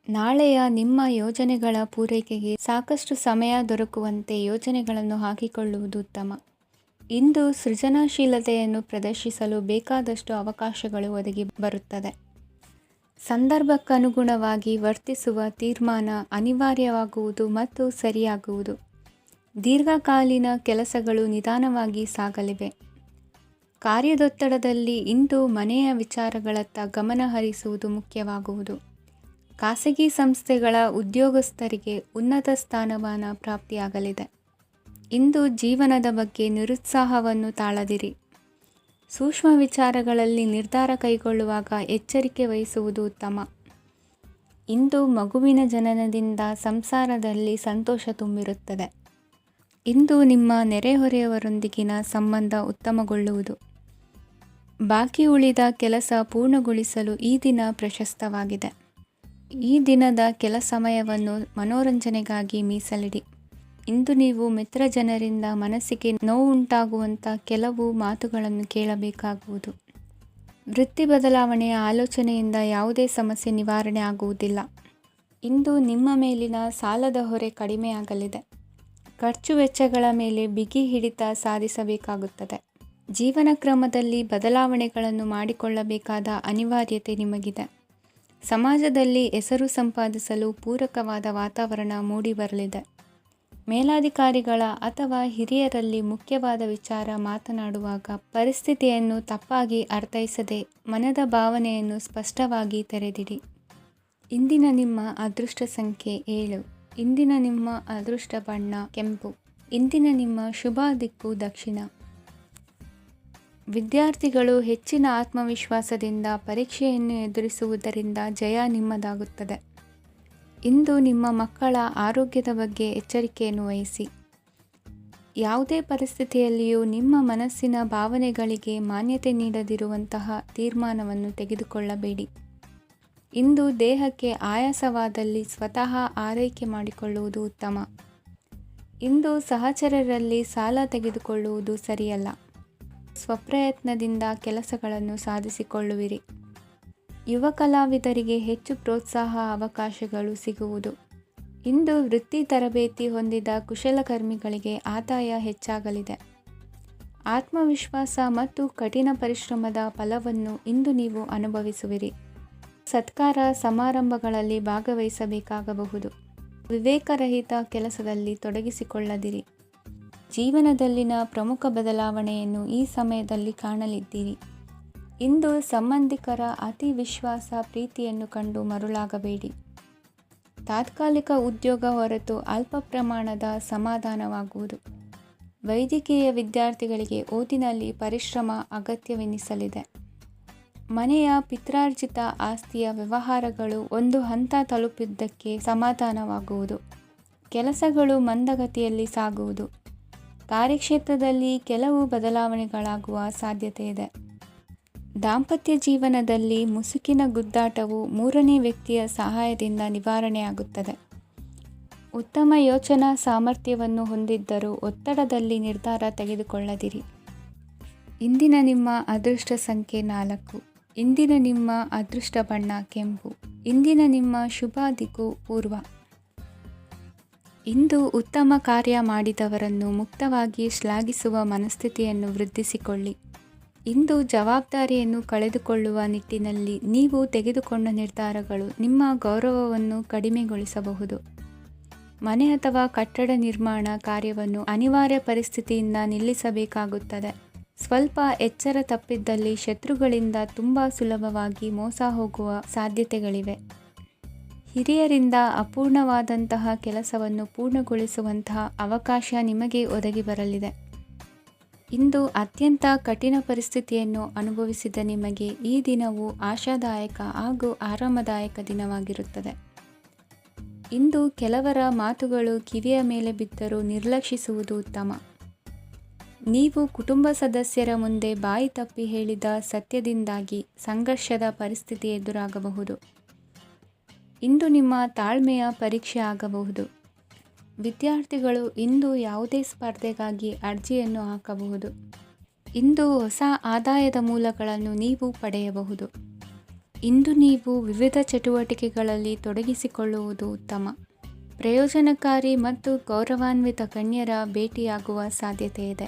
ನಾಳೆಯ ನಿಮ್ಮ ಯೋಜನೆಗಳ ಪೂರೈಕೆಗೆ ಸಾಕಷ್ಟು ಸಮಯ ದೊರಕುವಂತೆ ಯೋಜನೆಗಳನ್ನು ಹಾಕಿಕೊಳ್ಳುವುದು ಉತ್ತಮ. ಇಂದು ಸೃಜನಶೀಲತೆಯನ್ನು ಪ್ರದರ್ಶಿಸಲು ಬೇಕಾದಷ್ಟು ಅವಕಾಶಗಳು ಒದಗಿ ಬರುತ್ತದೆ. ಸಂದರ್ಭಕ್ಕನುಗುಣವಾಗಿ ವರ್ತಿಸುವ ತೀರ್ಮಾನ ಅನಿವಾರ್ಯವಾಗುವುದು ಮತ್ತು ಸರಿಯಾಗುವುದು. ದೀರ್ಘಕಾಲೀನ ಕೆಲಸಗಳು ನಿಧಾನವಾಗಿ ಸಾಗಲಿವೆ. ಕಾರ್ಯದೊತ್ತಡದಲ್ಲಿ ಇಂದು ಮನೆಯ ವಿಚಾರಗಳತ್ತ ಗಮನ ಹರಿಸುವುದು ಮುಖ್ಯವಾಗುವುದು. ಖಾಸಗಿ ಸಂಸ್ಥೆಗಳ ಉದ್ಯೋಗಸ್ಥರಿಗೆ ಉನ್ನತ ಸ್ಥಾನಮಾನ ಪ್ರಾಪ್ತಿಯಾಗಲಿದೆ. ಇಂದು ಜೀವನದ ಬಗ್ಗೆ ನಿರುತ್ಸಾಹವನ್ನು ತಾಳದಿರಿ. ಸೂಕ್ಷ್ಮ ವಿಚಾರಗಳಲ್ಲಿ ನಿರ್ಧಾರ ಕೈಗೊಳ್ಳುವಾಗ ಎಚ್ಚರಿಕೆ ವಹಿಸುವುದು ಉತ್ತಮ. ಇಂದು ಮಗುವಿನ ಜನನದಿಂದ ಸಂಸಾರದಲ್ಲಿ ಸಂತೋಷ ತುಂಬಿರುತ್ತದೆ. ಇಂದು ನಿಮ್ಮ ನೆರೆಹೊರೆಯವರೊಂದಿಗಿನ ಸಂಬಂಧ ಉತ್ತಮಗೊಳ್ಳುವುದು. ಬಾಕಿ ಉಳಿದ ಕೆಲಸ ಪೂರ್ಣಗೊಳಿಸಲು ಈ ದಿನ ಪ್ರಶಸ್ತವಾಗಿದೆ. ಈ ದಿನದ ಕೆಲ ಸಮಯವನ್ನು ಮನೋರಂಜನೆಗಾಗಿ ಮೀಸಲಿಡಿ. ಇಂದು ನೀವು ಮಿತ್ರ ಜನರಿಂದ ಮನಸ್ಸಿಗೆ ನೋವುಂಟಾಗುವಂಥ ಕೆಲವು ಮಾತುಗಳನ್ನು ಕೇಳಬೇಕಾಗುವುದು. ವೃತ್ತಿ ಬದಲಾವಣೆಯ ಆಲೋಚನೆಯಿಂದ ಯಾವುದೇ ಸಮಸ್ಯೆ ನಿವಾರಣೆ ಆಗುವುದಿಲ್ಲ. ಇಂದು ನಿಮ್ಮ ಮೇಲಿನ ಸಾಲದ ಹೊರೆ ಕಡಿಮೆಯಾಗಲಿದೆ. ಖರ್ಚು ವೆಚ್ಚಗಳ ಮೇಲೆ ಬಿಗಿ ಹಿಡಿತ ಸಾಧಿಸಬೇಕಾಗುತ್ತದೆ. ಜೀವನ ಕ್ರಮದಲ್ಲಿ ಬದಲಾವಣೆಗಳನ್ನು ಮಾಡಿಕೊಳ್ಳಬೇಕಾದ ಅನಿವಾರ್ಯತೆ ನಿಮಗಿದೆ. ಸಮಾಜದಲ್ಲಿ ಹೆಸರು ಸಂಪಾದಿಸಲು ಪೂರಕವಾದ ವಾತಾವರಣ ಮೂಡಿಬರಲಿದೆ. ಮೇಲಾಧಿಕಾರಿಗಳ ಅಥವಾ ಹಿರಿಯರಲ್ಲಿ ಮುಖ್ಯವಾದ ವಿಚಾರ ಮಾತನಾಡುವಾಗ ಪರಿಸ್ಥಿತಿಯನ್ನು ತಪ್ಪಾಗಿ ಅರ್ಥೈಸದೆ ಮನದ ಭಾವನೆಯನ್ನು ಸ್ಪಷ್ಟವಾಗಿ ತೆರೆದಿಡಿ. ಇಂದಿನ ನಿಮ್ಮ ಅದೃಷ್ಟ ಸಂಖ್ಯೆ 7. ಇಂದಿನ ನಿಮ್ಮ ಅದೃಷ್ಟ ಬಣ್ಣ ಕೆಂಪು. ಇಂದಿನ ನಿಮ್ಮ ಶುಭ ದಿಕ್ಕು ದಕ್ಷಿಣ. ವಿದ್ಯಾರ್ಥಿಗಳು ಹೆಚ್ಚಿನ ಆತ್ಮವಿಶ್ವಾಸದಿಂದ ಪರೀಕ್ಷೆಯನ್ನು ಎದುರಿಸುವುದರಿಂದ ಜಯ ನಿಮ್ಮದಾಗುತ್ತದೆ. ಇಂದು ನಿಮ್ಮ ಮಕ್ಕಳ ಆರೋಗ್ಯದ ಬಗ್ಗೆ ಎಚ್ಚರಿಕೆಯನ್ನು ವಹಿಸಿ. ಯಾವುದೇ ಪರಿಸ್ಥಿತಿಯಲ್ಲಿಯೂ ನಿಮ್ಮ ಮನಸ್ಸಿನ ಭಾವನೆಗಳಿಗೆ ಮಾನ್ಯತೆ ನೀಡದಿರುವಂತಹ ತೀರ್ಮಾನವನ್ನು ತೆಗೆದುಕೊಳ್ಳಬೇಡಿ. ಇಂದು ದೇಹಕ್ಕೆ ಆಯಾಸವಾದಲ್ಲಿ ಸ್ವತಃ ಆರೈಕೆ ಮಾಡಿಕೊಳ್ಳುವುದು ಉತ್ತಮ. ಇಂದು ಸಹಚರರಲ್ಲಿ ಸಾಲ ತೆಗೆದುಕೊಳ್ಳುವುದು ಸರಿಯಲ್ಲ. ಸ್ವಪ್ರಯತ್ನದಿಂದ ಕೆಲಸಗಳನ್ನು ಸಾಧಿಸಿಕೊಳ್ಳುವಿರಿ. ಯುವ ಕಲಾವಿದರಿಗೆ ಹೆಚ್ಚು ಪ್ರೋತ್ಸಾಹ ಅವಕಾಶಗಳು ಸಿಗುವುದು. ಇಂದು ವೃತ್ತಿ ತರಬೇತಿ ಹೊಂದಿದ ಕುಶಲಕರ್ಮಿಗಳಿಗೆ ಆದಾಯ ಹೆಚ್ಚಾಗಲಿದೆ. ಆತ್ಮವಿಶ್ವಾಸ ಮತ್ತು ಕಠಿಣ ಪರಿಶ್ರಮದ ಫಲವನ್ನು ಇಂದು ನೀವು ಅನುಭವಿಸುವಿರಿ. ಸತ್ಕಾರ ಸಮಾರಂಭಗಳಲ್ಲಿ ಭಾಗವಹಿಸಬೇಕಾಗಬಹುದು. ವಿವೇಕರಹಿತ ಕೆಲಸದಲ್ಲಿ ತೊಡಗಿಸಿಕೊಳ್ಳದಿರಿ. ಜೀವನದಲ್ಲಿನ ಪ್ರಮುಖ ಬದಲಾವಣೆಯನ್ನು ಈ ಸಮಯದಲ್ಲಿ ಕಾಣಲಿದ್ದೀರಿ. ಇಂದು ಸಂಬಂಧಿಕರ ಅತಿ ವಿಶ್ವಾಸ ಪ್ರೀತಿಯನ್ನು ಕಂಡು ಮರುಳಾಗಬೇಡಿ. ತಾತ್ಕಾಲಿಕ ಉದ್ಯೋಗ ಹೊರತು ಅಲ್ಪ ಪ್ರಮಾಣದ ಸಮಾಧಾನವಾಗುವುದು. ವೈದ್ಯಕೀಯ ವಿದ್ಯಾರ್ಥಿಗಳಿಗೆ ಓದಿನಲ್ಲಿ ಪರಿಶ್ರಮ ಅಗತ್ಯವೆನಿಸಲಿದೆ. ಮನೆಯ ಪಿತ್ರಾರ್ಜಿತ ಆಸ್ತಿಯ ವ್ಯವಹಾರಗಳು ಒಂದು ಹಂತ ತಲುಪಿದ್ದಕ್ಕೆ ಸಮಾಧಾನವಾಗುವುದು. ಕೆಲಸಗಳು ಮಂದಗತಿಯಲ್ಲಿ ಸಾಗುವುದು. ಕಾರ್ಯಕ್ಷೇತ್ರದಲ್ಲಿ ಕೆಲವು ಬದಲಾವಣೆಗಳಾಗುವ ಸಾಧ್ಯತೆ ಇದೆ. ದಾಂಪತ್ಯ ಜೀವನದಲ್ಲಿ ಮುಸುಕಿನ ಗುದ್ದಾಟವು ಮೂರನೇ ವ್ಯಕ್ತಿಯ ಸಹಾಯದಿಂದ ನಿವಾರಣೆಯಾಗುತ್ತದೆ. ಉತ್ತಮ ಯೋಚನಾ ಸಾಮರ್ಥ್ಯವನ್ನು ಹೊಂದಿದ್ದರೂ ಒತ್ತಡದಲ್ಲಿ ನಿರ್ಧಾರ ತೆಗೆದುಕೊಳ್ಳದಿರಿ. ಇಂದಿನ ನಿಮ್ಮ ಅದೃಷ್ಟ ಸಂಖ್ಯೆ 4. ಇಂದಿನ ನಿಮ್ಮ ಅದೃಷ್ಟ ಬಣ್ಣ ಕೆಂಪು. ಇಂದಿನ ನಿಮ್ಮ ಶುಭ ದಿಕ್ಕು ಪೂರ್ವ. ಇಂದು ಉತ್ತಮ ಕಾರ್ಯ ಮಾಡಿದವರನ್ನು ಮುಕ್ತವಾಗಿ ಶ್ಲಾಘಿಸುವ ಮನಸ್ಥಿತಿಯನ್ನು ವೃದ್ಧಿಸಿಕೊಳ್ಳಿ. ಇಂದು ಜವಾಬ್ದಾರಿಯನ್ನು ಕಳೆದುಕೊಳ್ಳುವ ನಿಟ್ಟಿನಲ್ಲಿ ನೀವು ತೆಗೆದುಕೊಂಡ ನಿರ್ಧಾರಗಳು ನಿಮ್ಮ ಗೌರವವನ್ನು ಕಡಿಮೆಗೊಳಿಸಬಹುದು. ಮನೆ ಅಥವಾ ಕಟ್ಟಡ ನಿರ್ಮಾಣ ಕಾರ್ಯವನ್ನು ಅನಿವಾರ್ಯ ಪರಿಸ್ಥಿತಿಯಿಂದ ನಿಲ್ಲಿಸಬೇಕಾಗುತ್ತದೆ. ಸ್ವಲ್ಪ ಎಚ್ಚರ ತಪ್ಪಿದ್ದಲ್ಲಿ ಶತ್ರುಗಳಿಂದ ತುಂಬ ಸುಲಭವಾಗಿ ಮೋಸ ಹೋಗುವ ಸಾಧ್ಯತೆಗಳಿವೆ. ಹಿರಿಯರಿಂದ ಅಪೂರ್ಣವಾದಂತಹ ಕೆಲಸವನ್ನು ಪೂರ್ಣಗೊಳಿಸುವಂತಹ ಅವಕಾಶ ನಿಮಗೆ ಒದಗಿ ಬರಲಿದೆ. ಇಂದು ಅತ್ಯಂತ ಕಠಿಣ ಪರಿಸ್ಥಿತಿಯನ್ನು ಅನುಭವಿಸಿದ ನಿಮಗೆ ಈ ದಿನವು ಆಶಾದಾಯಕ ಹಾಗೂ ಆರಾಮದಾಯಕ ದಿನವಾಗಿರುತ್ತದೆ. ಇಂದು ಕೆಲವರ ಮಾತುಗಳು ಕಿವಿಯ ಮೇಲೆ ಬಿದ್ದರೂ ನಿರ್ಲಕ್ಷಿಸುವುದು ಉತ್ತಮ. ನೀವು ಕುಟುಂಬ ಸದಸ್ಯರ ಮುಂದೆ ಬಾಯಿ ತಪ್ಪಿ ಹೇಳಿದ ಸತ್ಯದಿಂದಾಗಿ ಸಂಘರ್ಷದ ಪರಿಸ್ಥಿತಿ ಎದುರಾಗಬಹುದು. ಇಂದು ನಿಮ್ಮ ತಾಳ್ಮೆಯ ಪರೀಕ್ಷೆ ಆಗಬಹುದು. ವಿದ್ಯಾರ್ಥಿಗಳು ಇಂದು ಯಾವುದೇ ಸ್ಪರ್ಧೆಗಾಗಿ ಅರ್ಜಿಯನ್ನು ಹಾಕಬಹುದು. ಇಂದು ಹೊಸ ಆದಾಯದ ಮೂಲಗಳನ್ನು ನೀವು ಪಡೆಯಬಹುದು. ಇಂದು ನೀವು ವಿವಿಧ ಚಟುವಟಿಕೆಗಳಲ್ಲಿ ತೊಡಗಿಸಿಕೊಳ್ಳುವುದು ಉತ್ತಮ. ಪ್ರಯೋಜನಕಾರಿ ಮತ್ತು ಗೌರವಾನ್ವಿತ ಗಣ್ಯರ ಭೇಟಿಯಾಗುವ ಸಾಧ್ಯತೆ ಇದೆ.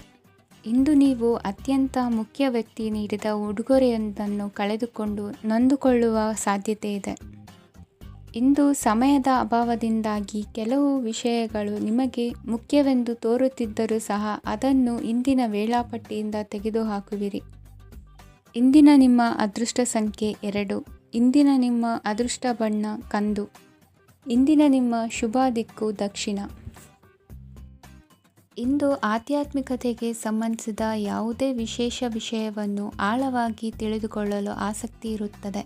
ಇಂದು ನೀವು ಅತ್ಯಂತ ಮುಖ್ಯ ವ್ಯಕ್ತಿ ನೀಡಿದ ಉಡುಗೊರೆಯೊಂದನ್ನು ಕಳೆದುಕೊಂಡು ನೊಂದುಕೊಳ್ಳುವ ಸಾಧ್ಯತೆ ಇದೆ. ಇಂದು ಸಮಯದ ಅಭಾವದಿಂದಾಗಿ ಕೆಲವು ವಿಷಯಗಳು ನಿಮಗೆ ಮುಖ್ಯವೆಂದು ತೋರುತ್ತಿದ್ದರೂ ಸಹ ಅದನ್ನು ಇಂದಿನ ವೇಳಾಪಟ್ಟಿಯಿಂದ ತೆಗೆದುಹಾಕುವಿರಿ. ಇಂದಿನ ನಿಮ್ಮ ಅದೃಷ್ಟ ಸಂಖ್ಯೆ 2. ಇಂದಿನ ನಿಮ್ಮ ಅದೃಷ್ಟ ಬಣ್ಣ ಕಂದು. ಇಂದಿನ ನಿಮ್ಮ ಶುಭ ದಿಕ್ಕು ದಕ್ಷಿಣ. ಇಂದು ಆಧ್ಯಾತ್ಮಿಕತೆಗೆ ಸಂಬಂಧಿಸಿದ ಯಾವುದೇ ವಿಶೇಷ ವಿಷಯವನ್ನು ಆಳವಾಗಿ ತಿಳಿದುಕೊಳ್ಳಲು ಆಸಕ್ತಿ ಇರುತ್ತದೆ.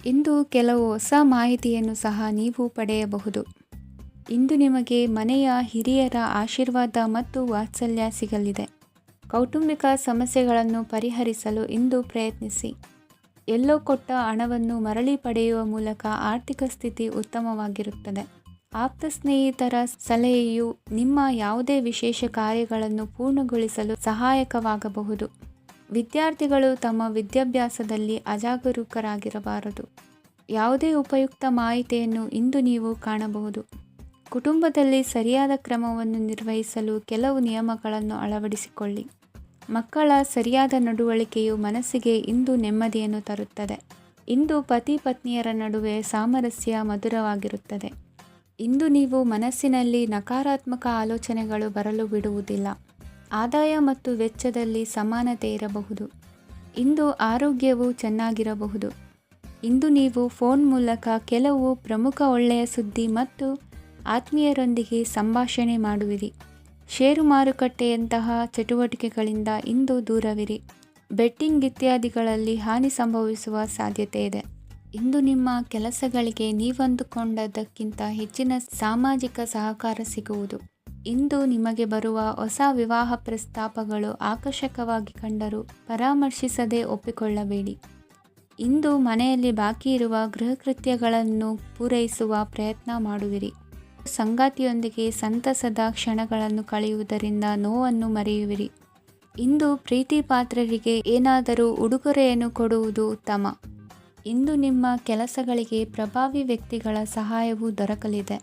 ಇಂದು ಕೆಲವು ಹೊಸ ಮಾಹಿತಿಯನ್ನು ಸಹ ನೀವು ಪಡೆಯಬಹುದು. ಇಂದು ನಿಮಗೆ ಮನೆಯ ಹಿರಿಯರ ಆಶೀರ್ವಾದ ಮತ್ತು ವಾತ್ಸಲ್ಯ ಸಿಗಲಿದೆ. ಕೌಟುಂಬಿಕ ಸಮಸ್ಯೆಗಳನ್ನು ಪರಿಹರಿಸಲು ಇಂದು ಪ್ರಯತ್ನಿಸಿ. ಎಲ್ಲೋ ಕೊಟ್ಟ ಹಣವನ್ನು ಮರಳಿ ಪಡೆಯುವ ಮೂಲಕ ಆರ್ಥಿಕ ಸ್ಥಿತಿ ಉತ್ತಮವಾಗಿರುತ್ತದೆ. ಆಪ್ತ ಸ್ನೇಹಿತರ ಸಲಹೆಯು ನಿಮ್ಮ ಯಾವುದೇ ವಿಶೇಷ ಕಾರ್ಯಗಳನ್ನು ಪೂರ್ಣಗೊಳಿಸಲು ಸಹಾಯಕವಾಗಬಹುದು. ವಿದ್ಯಾರ್ಥಿಗಳು ತಮ್ಮ ವಿದ್ಯಾಭ್ಯಾಸದಲ್ಲಿ ಅಜಾಗರೂಕರಾಗಿರಬಾರದು. ಯಾವುದೇ ಉಪಯುಕ್ತ ಮಾಹಿತಿಯನ್ನು ಇಂದು ನೀವು ಕಾಣಬಹುದು. ಕುಟುಂಬದಲ್ಲಿ ಸರಿಯಾದ ಕ್ರಮವನ್ನು ನಿರ್ವಹಿಸಲು ಕೆಲವು ನಿಯಮಗಳನ್ನು ಅಳವಡಿಸಿಕೊಳ್ಳಿ. ಮಕ್ಕಳ ಸರಿಯಾದ ನಡವಳಿಕೆಯು ಮನಸ್ಸಿಗೆ ಇಂದು ನೆಮ್ಮದಿಯನ್ನು ತರುತ್ತದೆ. ಇಂದು ಪತಿ ಪತ್ನಿಯರ ನಡುವೆ ಸಾಮರಸ್ಯ ಮಧುರವಾಗಿರುತ್ತದೆ. ಇಂದು ನೀವು ಮನಸ್ಸಿನಲ್ಲಿ ನಕಾರಾತ್ಮಕ ಆಲೋಚನೆಗಳು ಬರಲು ಬಿಡುವುದಿಲ್ಲ. ಆದಾಯ ಮತ್ತು ವೆಚ್ಚದಲ್ಲಿ ಸಮಾನತೆ ಇರಬಹುದು. ಇಂದು ಆರೋಗ್ಯವು ಚೆನ್ನಾಗಿರಬಹುದು. ಇಂದು ನೀವು ಫೋನ್ ಮೂಲಕ ಕೆಲವು ಪ್ರಮುಖ ಒಳ್ಳೆಯ ಸುದ್ದಿ ಮತ್ತು ಆತ್ಮೀಯರೊಂದಿಗೆ ಸಂಭಾಷಣೆ ಮಾಡುವಿರಿ. ಷೇರು ಮಾರುಕಟ್ಟೆಯಂತಹ ಚಟುವಟಿಕೆಗಳಿಂದ ಇಂದು ದೂರವಿರಿ. ಬೆಟ್ಟಿಂಗ್ ಇತ್ಯಾದಿಗಳಲ್ಲಿ ಹಾನಿ ಸಂಭವಿಸುವ ಸಾಧ್ಯತೆ ಇದೆ. ಇಂದು ನಿಮ್ಮ ಕೆಲಸಗಳಿಗೆ ನೀವಂದುಕೊಂಡದ್ದಕ್ಕಿಂತ ಹೆಚ್ಚಿನ ಸಾಮಾಜಿಕ ಸಹಕಾರ ಸಿಗುವುದು. ಇಂದು ನಿಮಗೆ ಬರುವ ಹೊಸ ವಿವಾಹ ಪ್ರಸ್ತಾಪಗಳು ಆಕರ್ಷಕವಾಗಿ ಕಂಡರೂ ಪರಾಮರ್ಶಿಸದೆ ಒಪ್ಪಿಕೊಳ್ಳಬೇಡಿ. ಇಂದು ಮನೆಯಲ್ಲಿ ಬಾಕಿ ಇರುವ ಗೃಹಕೃತ್ಯಗಳನ್ನು ಪೂರೈಸುವ ಪ್ರಯತ್ನ ಮಾಡುವಿರಿ. ಸಂಗಾತಿಯೊಂದಿಗೆ ಸಂತಸದ ಕ್ಷಣಗಳನ್ನು ಕಳೆಯುವುದರಿಂದ ನೋವನ್ನು ಮರೆಯುವಿರಿ. ಇಂದು ಪ್ರೀತಿ ಪಾತ್ರರಿಗೆ ಏನಾದರೂ ಉಡುಗೊರೆಯನ್ನು ಕೊಡುವುದು ಉತ್ತಮ. ಇಂದು ನಿಮ್ಮ ಕೆಲಸಗಳಿಗೆ ಪ್ರಭಾವಿ ವ್ಯಕ್ತಿಗಳ ಸಹಾಯವು ದೊರಕಲಿದೆ.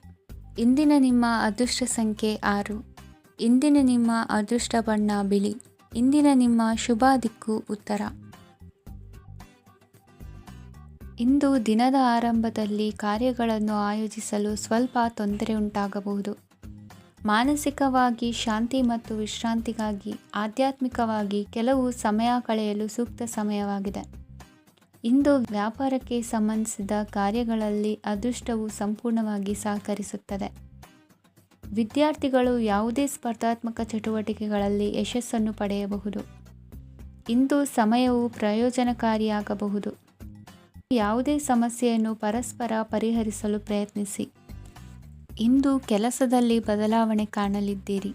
ಇಂದಿನ ನಿಮ್ಮ ಅದೃಷ್ಟ ಸಂಖ್ಯೆ 6. ಇಂದಿನ ನಿಮ್ಮ ಅದೃಷ್ಟ ಬಣ್ಣ ಬಿಳಿ. ಇಂದಿನ ನಿಮ್ಮ ಶುಭ ದಿಕ್ಕು ಉತ್ತರ. ಇಂದು ದಿನದ ಆರಂಭದಲ್ಲಿ ಕಾರ್ಯಗಳನ್ನು ಆಯೋಜಿಸಲು ಸ್ವಲ್ಪ ತೊಂದರೆ ಉಂಟಾಗಬಹುದು. ಮಾನಸಿಕವಾಗಿ ಶಾಂತಿ ಮತ್ತು ವಿಶ್ರಾಂತಿಗಾಗಿ ಆಧ್ಯಾತ್ಮಿಕವಾಗಿ ಕೆಲವು ಸಮಯ ಕಳೆಯಲು ಸೂಕ್ತ ಸಮಯವಾಗಿದೆ. ಇಂದು ವ್ಯಾಪಾರಕ್ಕೆ ಸಂಬಂಧಿಸಿದ ಕಾರ್ಯಗಳಲ್ಲಿ ಅದೃಷ್ಟವು ಸಂಪೂರ್ಣವಾಗಿ ಸಹಕರಿಸುತ್ತದೆ. ವಿದ್ಯಾರ್ಥಿಗಳು ಯಾವುದೇ ಸ್ಪರ್ಧಾತ್ಮಕ ಚಟುವಟಿಕೆಗಳಲ್ಲಿ ಯಶಸ್ಸನ್ನು ಪಡೆಯಬಹುದು. ಇಂದು ಸಮಯವು ಪ್ರಯೋಜನಕಾರಿಯಾಗಬಹುದು. ಯಾವುದೇ ಸಮಸ್ಯೆಯನ್ನು ಪರಸ್ಪರ ಪರಿಹರಿಸಲು ಪ್ರಯತ್ನಿಸಿ. ಇಂದು ಕೆಲಸದಲ್ಲಿ ಬದಲಾವಣೆ ಕಾಣಲಿದ್ದೀರಿ.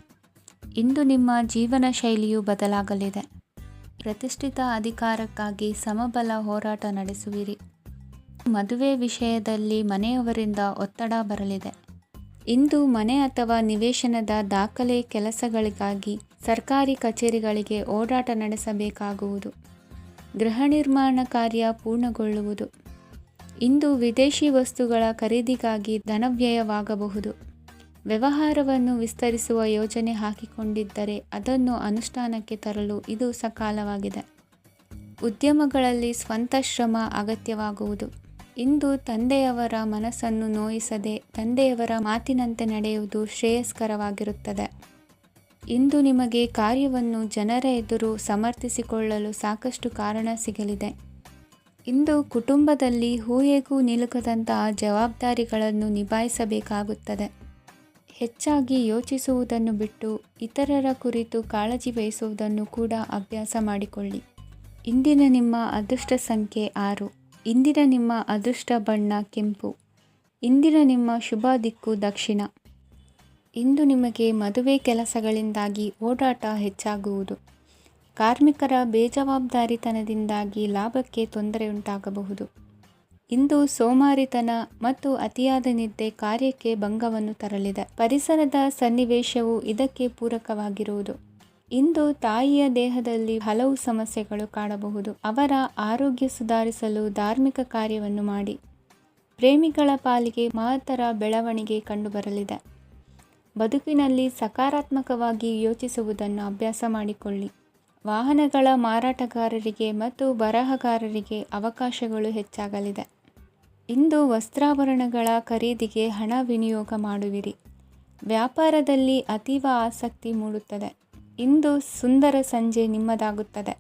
ಇಂದು ನಿಮ್ಮ ಜೀವನ ಶೈಲಿಯು ಬದಲಾಗಲಿದೆ. ಪ್ರತಿಷ್ಠಿತ ಅಧಿಕಾರಕ್ಕಾಗಿ ಸಮಬಲ ಹೋರಾಟ ನಡೆಸುವಿರಿ. ಮದುವೆ ವಿಷಯದಲ್ಲಿ ಮನೆಯವರಿಂದ ಒತ್ತಡ ಬರಲಿದೆ. ಇಂದು ಮನೆ ಅಥವಾ ನಿವೇಶನದ ದಾಖಲೆ ಕೆಲಸಗಳಿಗಾಗಿ ಸರ್ಕಾರಿ ಕಚೇರಿಗಳಿಗೆ ಓಡಾಟ ನಡೆಸಬೇಕಾಗುವುದು. ಗೃಹ ನಿರ್ಮಾಣ ಕಾರ್ಯ ಪೂರ್ಣಗೊಳ್ಳುವುದು. ಇಂದು ವಿದೇಶಿ ವಸ್ತುಗಳ ಖರೀದಿಗಾಗಿ ಧನವ್ಯಯವಾಗಬಹುದು. ವ್ಯವಹಾರವನ್ನು ವಿಸ್ತರಿಸುವ ಯೋಜನೆ ಹಾಕಿಕೊಂಡಿದ್ದರೆ ಅದನ್ನು ಅನುಷ್ಠಾನಕ್ಕೆ ತರಲು ಇದು ಸಕಾಲವಾಗಿದೆ. ಉದ್ಯಮಗಳಲ್ಲಿ ಸ್ವಂತ ಶ್ರಮ ಅಗತ್ಯವಾಗುವುದು. ಇಂದು ತಂದೆಯವರ ಮನಸ್ಸನ್ನು ನೋಯಿಸದೆ ತಂದೆಯವರ ಮಾತಿನಂತೆ ನಡೆಯುವುದು ಶ್ರೇಯಸ್ಕರವಾಗಿರುತ್ತದೆ. ಇಂದು ನಿಮಗೆ ಕಾರ್ಯವನ್ನು ಜನರ ಎದುರು ಸಮರ್ಥಿಸಿಕೊಳ್ಳಲು ಸಾಕಷ್ಟು ಕಾರಣ ಸಿಗಲಿದೆ. ಇಂದು ಕುಟುಂಬದಲ್ಲಿ ಊಹೆಗೂ ನಿಲುಕದಂತಹ ಜವಾಬ್ದಾರಿಗಳನ್ನು ನಿಭಾಯಿಸಬೇಕಾಗುತ್ತದೆ. ಹೆಚ್ಚಾಗಿ ಯೋಚಿಸುವುದನ್ನು ಬಿಟ್ಟು ಇತರರ ಕುರಿತು ಕಾಳಜಿ ವಹಿಸುವುದನ್ನು ಕೂಡ ಅಭ್ಯಾಸ ಮಾಡಿಕೊಳ್ಳಿ. ಇಂದಿನ ನಿಮ್ಮ ಅದೃಷ್ಟ ಸಂಖ್ಯೆ 6. ಇಂದಿನ ನಿಮ್ಮ ಅದೃಷ್ಟ ಬಣ್ಣ ಕೆಂಪು. ಇಂದಿನ ನಿಮ್ಮ ಶುಭ ದಿಕ್ಕು ದಕ್ಷಿಣ. ಇಂದು ನಿಮಗೆ ಮದುವೆ ಕೆಲಸಗಳಿಂದಾಗಿ ಓಡಾಟ ಹೆಚ್ಚಾಗುವುದು. ಕಾರ್ಮಿಕರ ಬೇಜವಾಬ್ದಾರಿತನದಿಂದಾಗಿ ಲಾಭಕ್ಕೆ ತೊಂದರೆಯುಂಟಾಗಬಹುದು. ಇಂದು ಸೋಮಾರಿತನ ಮತ್ತು ಅತಿಯಾದ ನಿದ್ದೆ ಕಾರ್ಯಕ್ಕೆ ಭಂಗವನ್ನು ತರಲಿದೆ. ಪರಿಸರದ ಸನ್ನಿವೇಶವು ಇದಕ್ಕೆ ಪೂರಕವಾಗಿರುವುದು. ಇಂದು ತಾಯಿಯ ದೇಹದಲ್ಲಿ ಹಲವು ಸಮಸ್ಯೆಗಳು ಕಾಡಬಹುದು. ಅವರ ಆರೋಗ್ಯ ಸುಧಾರಿಸಲು ಧಾರ್ಮಿಕ ಕಾರ್ಯವನ್ನು ಮಾಡಿ. ಪ್ರೇಮಿಗಳ ಪಾಲಿಗೆ ಮಹತ್ತರ ಬೆಳವಣಿಗೆ ಕಂಡುಬರಲಿದೆ. ಬದುಕಿನಲ್ಲಿ ಸಕಾರಾತ್ಮಕವಾಗಿ ಯೋಚಿಸುವುದನ್ನು ಅಭ್ಯಾಸ ಮಾಡಿಕೊಳ್ಳಿ. ವಾಹನಗಳ ಮಾರಾಟಗಾರರಿಗೆ ಮತ್ತು ಬರಹಗಾರರಿಗೆ ಅವಕಾಶಗಳು ಹೆಚ್ಚಾಗಲಿದೆ. ಇಂದು ವಸ್ತ್ರಾಭರಣಗಳ ಖರೀದಿಗೆ ಹಣ ವಿನಿಯೋಗ ಮಾಡುವಿರಿ. ವ್ಯಾಪಾರದಲ್ಲಿ ಅತೀವ ಆಸಕ್ತಿ ಮೂಡುತ್ತದೆ. ಇಂದು ಸುಂದರ ಸಂಜೆ ನಿಮ್ಮದಾಗುತ್ತದೆ.